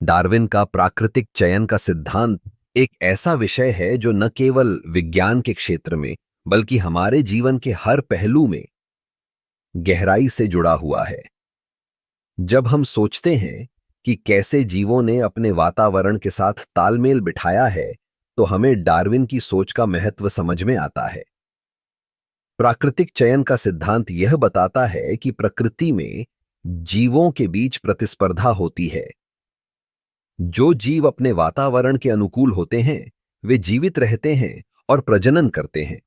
Darwin का प्राकृतिक चयन का सिद्धांत एक ऐसा विषय है जो न केवल विज्ञान के क्षेत्र में बल्कि हमारे जीवन के हर पहलू में गहराई से जुड़ा हुआ है। जब हम सोचते हैं कि कैसे जीवों ने अपने वातावरण के साथ तालमेल बिठाया है, तो हमें डार्विन की सोच का महत्व समझ में आता है। प्राकृतिक चयन का सिद्धांत यह बताता है कि प्रकृति में जीवों के बीच प्रतिस्पर्धा होती है। जो जीव अपने वातावरण के अनुकूल होते हैं, वे जीवित रहते हैं और प्रजनन करते हैं।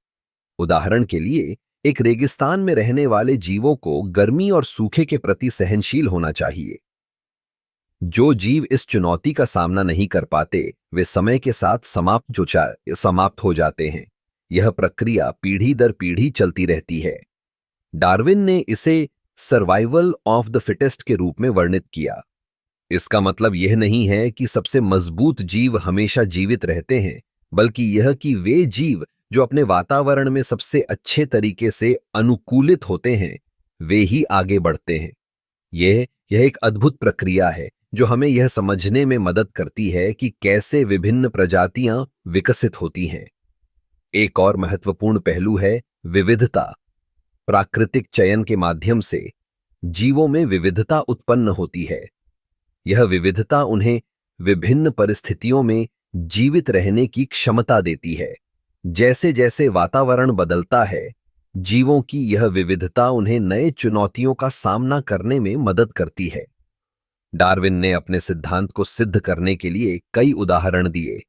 उदाहरण के लिए, एक रेगिस्तान में रहने वाले जीवों को गर्मी और सूखे के प्रति सहनशील होना चाहिए। जो जीव इस चुनौती का सामना नहीं कर पाते, वे समय के साथ समाप्त हो जाते हैं। यह प्रक्रिया पीढ़ी दर पीढ़ी चलती रहती है। डार्विन ने इसे सर्वाइवल ऑफ द फिटेस्ट के रूप में वर्णित किया। इसका मतलब यह नहीं है कि सबसे मजबूत जीव हमेशा जीवित रहते हैं, बल्कि यह कि वे जीव जो अपने वातावरण में सबसे अच्छे तरीके से अनुकूलित होते हैं, वे ही आगे बढ़ते हैं। यह एक अद्भुत प्रक्रिया है जो हमें यह समझने में मदद करती है कि कैसे विभिन्न प्रजातियां विकसित होती हैं। एक और महत्वपूर्ण पहलू है विविधता। प्राकृतिक चयन के माध्यम से जीवों में विविधता उत्पन्न होती है। यह विविधता उन्हें विभिन्न परिस्थितियों में जीवित रहने की क्षमता देती है। जैसे जैसे वातावरण बदलता है, जीवों की यह विविधता उन्हें नए चुनौतियों का सामना करने में मदद करती है। डार्विन ने अपने सिद्धांत को सिद्ध करने के लिए कई उदाहरण दिए,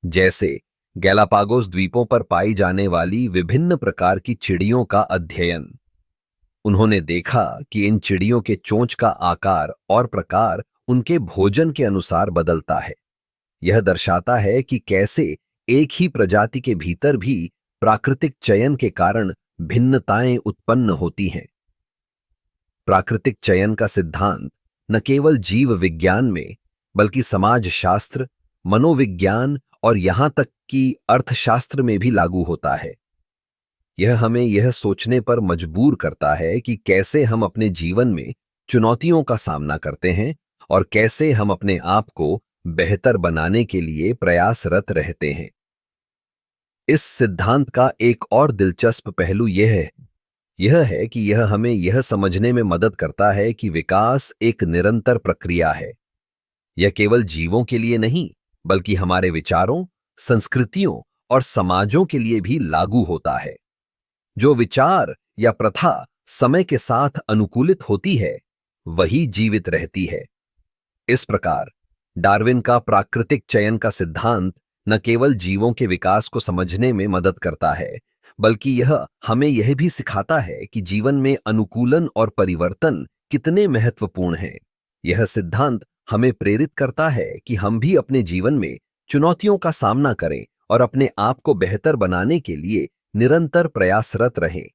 जैसे गैलापागोस द्वीपों पर पाई जाने वाली विभिन्न प्रकार की चिड़ियों का अध्ययन। उन्होंने देखा कि इन चिड़ियों के चोंच का आकार और प्रकार उनके भोजन के अनुसार बदलता है। यह दर्शाता है कि कैसे एक ही प्रजाति के भीतर भी प्राकृतिक चयन के कारण भिन्नताएं उत्पन्न होती हैं। प्राकृतिक चयन का सिद्धांत न केवल जीव विज्ञान में बल्कि समाज शास्त्र, मनोविज्ञान और यहां तक कि अर्थशास्त्र में भी लागू होता है। यह हमें यह सोचने पर मजबूर करता है कि कैसे हम अपने जीवन में चुनौतियों का सामना करते हैं और कैसे हम अपने आप को बेहतर बनाने के लिए प्रयासरत रहते हैं। इस सिद्धांत का एक और दिलचस्प पहलू यह है कि यह हमें यह समझने में मदद करता है कि विकास एक निरंतर प्रक्रिया है। यह केवल जीवों के लिए नहीं, बल्कि हमारे विचारों, संस्कृतियों और समाजों के लिए भी लागू होता है। जो विचार या प्रथा समय के साथ अनुकूलित होती है, वही जीवित रहती है। इस प्रकार डार्विन का प्राकृतिक चयन का सिद्धांत न केवल जीवों के विकास को समझने में मदद करता है, बल्कि यह हमें यह भी सिखाता है कि जीवन में अनुकूलन और परिवर्तन कितने महत्वपूर्ण हैं। यह सिद्धांत हमें प्रेरित करता है कि हम भी अपने जीवन में चुनौतियों का सामना करें और अपने आप को बेहतर बनाने के लिए निरंतर प्रयासरत रहें।